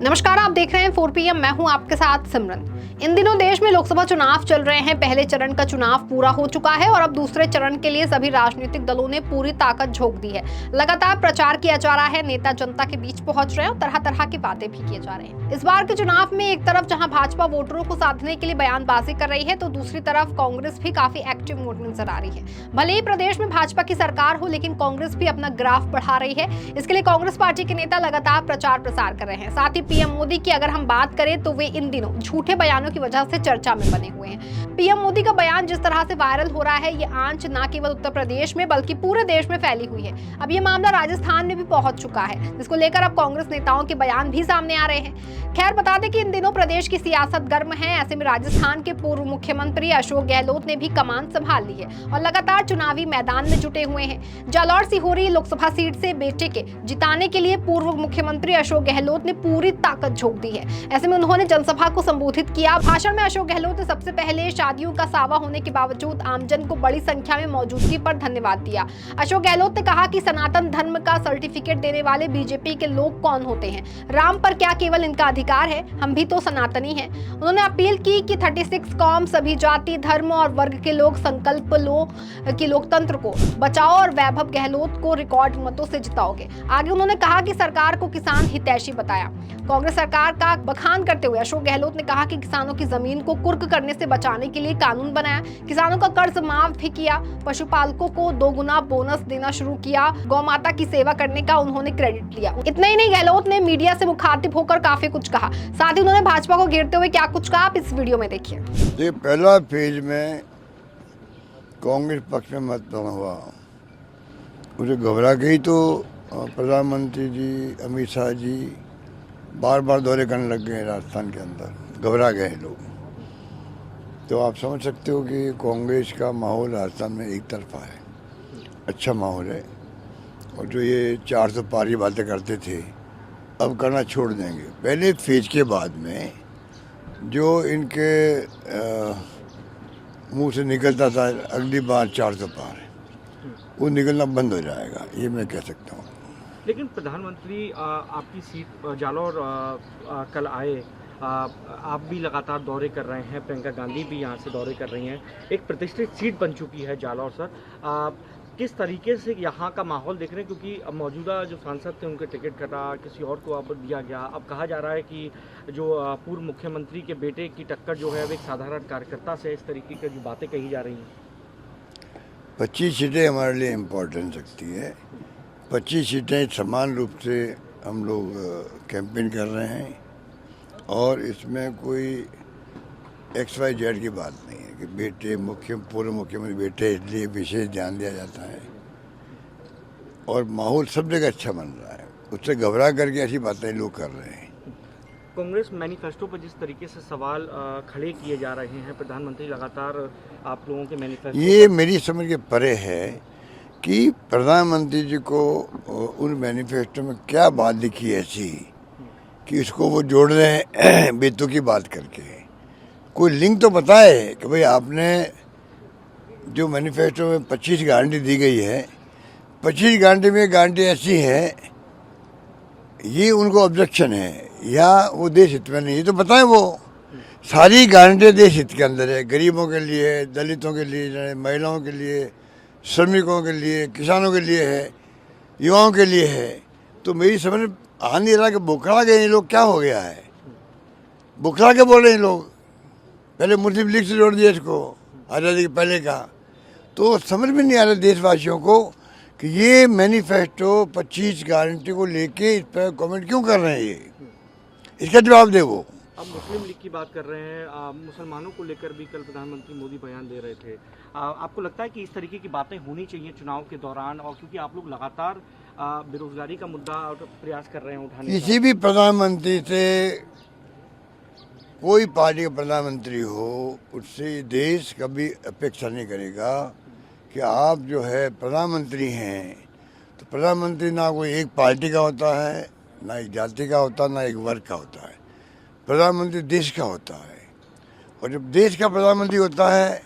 नमस्कार, आप देख रहे हैं 4 PM। मैं हूं आपके साथ सिमरन। इन दिनों देश में लोकसभा चुनाव चल रहे हैं। पहले चरण का चुनाव पूरा हो चुका है और अब दूसरे चरण के लिए सभी राजनीतिक दलों ने पूरी ताकत झोंक दी है। लगातार प्रचार किया जा रहा है, नेता जनता के बीच पहुंच रहे हैं और तरह तरह की बातें भी किए जा रहे हैं। इस बार के चुनाव में एक तरफ जहां भाजपा वोटरों को साधने के लिए बयानबाजी कर रही है, तो दूसरी तरफ कांग्रेस भी काफी एक्टिव मोड में नजर आ रही है। भले ही प्रदेश में भाजपा की सरकार हो, लेकिन कांग्रेस भी अपना ग्राफ बढ़ा रही है। इसके लिए कांग्रेस पार्टी के नेता लगातार प्रचार प्रसार कर रहे हैं। साथ ही पीएम मोदी की अगर हम बात करें तो वे इन दिनों झूठे बयानों की वजह से चर्चा में बने हुए हैं। पीएम मोदी का बयान जिस तरह से वायरल हो रहा है, ये आंच न केवल उत्तर प्रदेश में बल्कि पूरे देश में फैली हुई है। अब ये मामला राजस्थान में भी पहुंच चुका है, जिसको लेकर अब कांग्रेस नेताओं के बयान भी सामने आ रहे हैं। खैर, बता दें कि इन दिनों प्रदेश की सियासत गर्म है। ऐसे में राजस्थान के पूर्व मुख्यमंत्री अशोक गहलोत ने भी कमान संभाल ली है और लगातार चुनावी मैदान में जुटे हुए हैं। जालौर सिहोरी लोकसभा सीट से बेटे के जिताने के लिए पूर्व मुख्यमंत्री अशोक गहलोत ने पूरी ताकत झोंक दी है। ऐसे में उन्होंने जनसभा को संबोधित किया। भाषण में अशोक गहलोत ने सबसे पहले शादियों का सावा होने के बावजूद आमजन को बड़ी संख्या में मौजूदगी पर धन्यवाद दिया। अशोक गहलोत ने कहा कि सनातन धर्म का सर्टिफिकेट देने वाले बीजेपी के लोग कौन होते हैं? राम पर क्या केवल इनका अधिकार है? हम भी तो सनातनी हैं। उन्होंने अपील की कि 36 कौम, सभी जाति, धर्म और वर्ग के लोग संकल्प लो कि लोकतंत्र को बचाओ और वैभव गहलोत को रिकॉर्ड मतों से जिताओगे। आगे उन्होंने कहा कि सरकार को किसान हितैषी बताया। कांग्रेस सरकार का बखान करते हुए अशोक गहलोत ने कहा कि किसानों की जमीन को कुर्क करने से बचाने के लिए कानून बनाया, किसानों का कर्ज माफ भी किया, पशुपालकों को 2 गुना बोनस देना शुरू किया, गौ माता की सेवा करने का उन्होंने क्रेडिट लिया। इतना ही नहीं, गहलोत ने मीडिया से मुखातिब होकर काफी कुछ कहा। साथ ही उन्होंने भाजपा को घेरते हुए क्या कुछ कहा, आप इस वीडियो में देखिए। ये पहला फेज में कांग्रेस पक्ष में मतदान हुआ, उसे घबरा गई तो प्रधानमंत्री जी, अमित शाह जी बार बार दौरे करने लग गए राजस्थान के अंदर, घबरा गए लोग। तो आप समझ सकते हो कि कांग्रेस का माहौल राजस्थान में एक तरफा है, अच्छा माहौल है। और जो ये 400 पार की बातें करते थे, अब करना छोड़ देंगे। पहले फेज के बाद में जो इनके मुंह से निकलता था अगली बार 400 पार, वो निकलना बंद हो जाएगा, ये मैं कह सकता हूँ। लेकिन प्रधानमंत्री आपकी सीट जालौर कल आए, आप भी लगातार दौरे कर रहे हैं, प्रियंका गांधी भी यहाँ से दौरे कर रही हैं। एक प्रतिष्ठित सीट बन चुकी है जालौर सर। किस तरीके से यहाँ का माहौल देख रहे हैं? क्योंकि मौजूदा जो सांसद थे उनके टिकट कटा, किसी और को अब दिया गया। अब कहा जा रहा है कि जो पूर्व मुख्यमंत्री के बेटे की टक्कर जो है वो एक साधारण कार्यकर्ता से, इस तरीके की जो बातें कही जा रही हैं। 25 सीटें हमारे लिए इम्पोर्टेंस रखती है। 25 सीटें समान रूप से हम लोग कैंपेन कर रहे हैं और इसमें कोई XYZ की बात नहीं है कि बेटे पूर्व मुख्यमंत्री बेटे, इसलिए विशेष ध्यान दिया जाता है। और माहौल सब जगह अच्छा बन रहा है, उससे घबरा करके ऐसी बातें लोग कर रहे हैं। कांग्रेस मैनिफेस्टो पर जिस तरीके से सवाल खड़े किए जा रहे हैं, प्रधानमंत्री लगातार आप लोगों के मैनिफेस्टो, ये मेरी समझ के परे है कि प्रधानमंत्री जी को उन मैनिफेस्टो में क्या बात लिखी है ऐसी कि उसको वो जोड़ रहे हैं बेतों की बात करके। कोई लिंक तो बताए कि भाई आपने जो मैनिफेस्टो में 25 गारंटी दी गई है, 25 गारंटी में गारंटी ऐसी है, ये उनको ऑब्जेक्शन है या वो देश हित में नहीं, ये तो बताएं। वो सारी गारंटी देश हित के अंदर है, गरीबों के लिए, दलितों के लिए, महिलाओं के लिए, श्रमिकों के लिए, किसानों के लिए है, युवाओं के लिए है। तो मेरी समझ में आ नहीं रहा कि बुखला गए ये लोग, क्या हो गया है? बुखला के बोल रहे हैं लोग। पहले मुस्लिम लीग से जोड़ दिया इसको, आज़ादी के पहले का। तो समझ में नहीं आ रहा देशवासियों को कि ये मैनिफेस्टो 25 गारंटी को लेके इस पर कमेंट क्यों कर रहे हैं। ये इसका जवाब दे वो। अब मुस्लिम लीग की बात कर रहे हैं, मुसलमानों को लेकर भी कल प्रधानमंत्री मोदी बयान दे रहे थे। आपको लगता है कि इस तरीके की बातें होनी चाहिए चुनाव के दौरान? और क्योंकि आप लोग लगातार बेरोजगारी का मुद्दा प्रयास कर रहे हैं उठाने का। किसी भी प्रधानमंत्री से, कोई पार्टी का प्रधानमंत्री हो, उससे देश कभी अपेक्षा नहीं करेगा कि आप जो है प्रधानमंत्री हैं तो प्रधानमंत्री ना कोई एक पार्टी का होता है, ना एक जाति का होता है, ना एक वर्ग का होता है। प्रधानमंत्री देश का होता है। और जब देश का प्रधानमंत्री होता है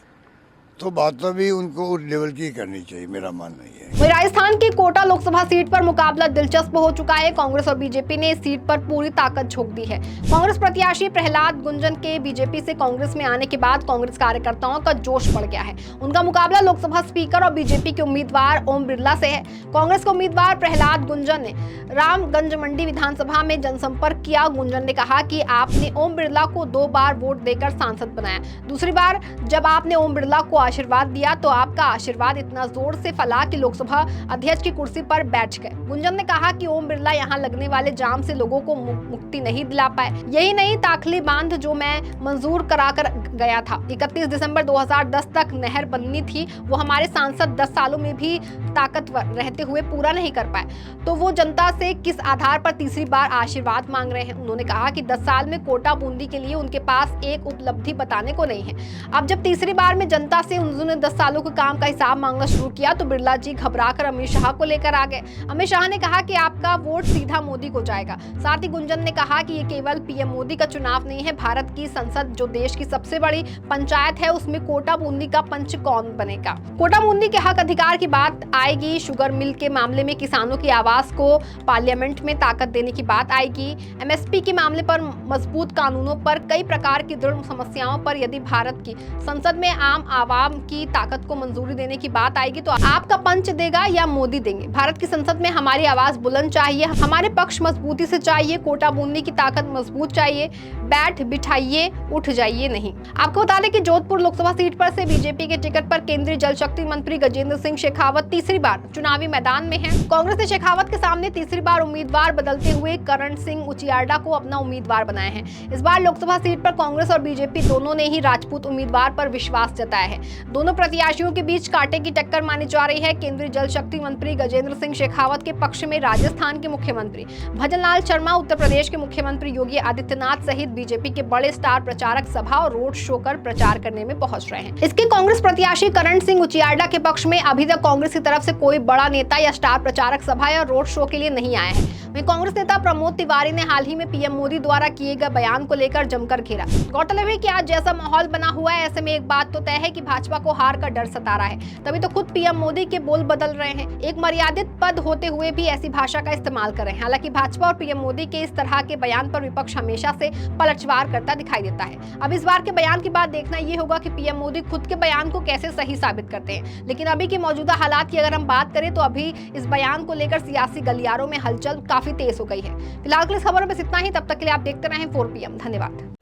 तो बात तो भी उनको उस लेवल की करनी चाहिए, मेरा मानना ये है। वहीं राजस्थान की कोटा लोकसभा सीट पर मुकाबला दिलचस्प हो चुका है। कांग्रेस और बीजेपी ने इस सीट पर पूरी ताकत झोंक दी है। कांग्रेस प्रत्याशी प्रहलाद गुंजन के बीजेपी से कांग्रेस में आने के बाद कांग्रेस कार्यकर्ताओं का जोश बढ़ गया है। उनका मुकाबला लोकसभा स्पीकर और बीजेपी के उम्मीदवार ओम बिरला से है। कांग्रेस के उम्मीदवार प्रहलाद गुंजन ने रामगंज मंडी विधानसभा में जनसंपर्क किया। गुंजन ने कहा कि आपने ओम बिरला को 2 बार वोट देकर सांसद बनाया। दूसरी बार जब आपने ओम बिरला को आशीर्वाद दिया तो आपका आशीर्वाद इतना जोर से फैला कि लोकसभा अध्यक्ष की कुर्सी पर बैठ गए। गुंजन ने कहा कि ओम बिरला यहां लगने वाले जाम से लोगों को मुक्ति नहीं दिला पाए। यही नहीं, ताखली बांध जो मैं मंजूर कराकर गया था 31 दिसंबर 2010 तक नहर बननी थी, वो हमारे सांसद 10 सालों में भी ताकतवर रहते हुए पूरा नहीं कर पाए। तो वो जनता से किस आधार पर तीसरी बार आशीर्वाद मांग रहे हैं। उन्होंने कहा कि 10 साल में कोटा बूंदी के लिए उनके पास एक उपलब्धि बताने को नहीं है। अब जब तीसरी बार में जनता से उन्होंने 10 सालों के काम का हिसाब मांगना शुरू किया तो बिरला जी घबराकर अमित शाह को लेकर आ गए। अमित शाह ने कहा कि आपका वोट सीधा मोदी को जाएगा। साथ ही गुंजन ने कहा कि ये केवल पीएम मोदी का चुनाव नहीं है, भारत की संसद जो देश की सबसे बड़ी पंचायत है उसमें कोटा बूंदी का पंच कौन बनेगा। कोटा बूंदी के हक अधिकार की बात आएगी। शुगर मिल के मामले में किसानों की आवाज को पार्लियामेंट में ताकत देने की बात आएगी। एमएसपी के मामले पर मजबूत कानूनों पर कई प्रकार की दृढ़ समस्याओं पर यदि भारत की संसद में आम आवाम की ताकत को मंजूरी देने की बात आएगी तो आपका पंच देगा या मोदी देंगे। भारत की संसद में हमारी आवाज बुलंद चाहिए, हमारे पक्ष मजबूती से चाहिए, कोटा बूंदी की ताकत मजबूत चाहिए, बैठ बिठाइए उठ जाइए नहीं। आपको बता दें कि जोधपुर लोकसभा सीट पर से बीजेपी के टिकट पर केंद्रीय जल शक्ति मंत्री गजेंद्र सिंह शेखावत तीसरी बार चुनावी मैदान में हैं। कांग्रेस ने शेखावत के सामने तीसरी बार उम्मीदवार बदलते हुए करण सिंह उचियार्डा को अपना उम्मीदवार बनाया है। इस बार लोकसभा सीट पर कांग्रेस और बीजेपी दोनों ने ही राजपूत उम्मीदवार पर विश्वास जताया है। दोनों प्रत्याशियों के बीच कांटे की टक्कर मानी जा रही है। केंद्रीय जल शक्ति मंत्री गजेंद्र सिंह शेखावत के पक्ष में राजस्थान के मुख्यमंत्री भजनलाल शर्मा, उत्तर प्रदेश के मुख्यमंत्री योगी आदित्यनाथ सहित बीजेपी के बड़े स्टार प्रचारक सभा और रोड शो कर प्रचार करने में पहुंच रहे हैं। इसके कांग्रेस प्रत्याशी करण सिंह उचियार्डा के पक्ष में अभी तक कांग्रेस की तरफ से कोई बड़ा नेता या स्टार प्रचारक सभा या रोड शो के लिए नहीं आया है। वहीं कांग्रेस नेता प्रमोद तिवारी ने हाल ही में पीएम मोदी द्वारा किए गए बयान को लेकर जमकर घेरा। गौरतलब है कि आज जैसा माहौल बना हुआ है ऐसे में एक बात तो तय है कि भाजपा को हार का डर सता रहा है, तभी तो खुद पीएम मोदी के बोल बदल रहे हैं। एक मर्यादित पद होते हुए भी ऐसी भाषा का इस्तेमाल कर रहे हैं। हालांकि भाजपा और पीएम मोदी के इस तरह के बयान पर विपक्ष हमेशा से पलटवार करता दिखाई देता है। अब इस बार के बयान के बाद देखना ये होगा कि पीएम मोदी खुद के बयान को कैसे सही साबित करते हैं। लेकिन अभी की मौजूदा हालात की अगर हम बात करें तो अभी इस बयान को लेकर सियासी गलियारों में हलचल काफी तेज हो गई है। फिलहाल के इस खबर में बस इतना ही। तब तक के लिए आप देखते रहें 4PM। धन्यवाद।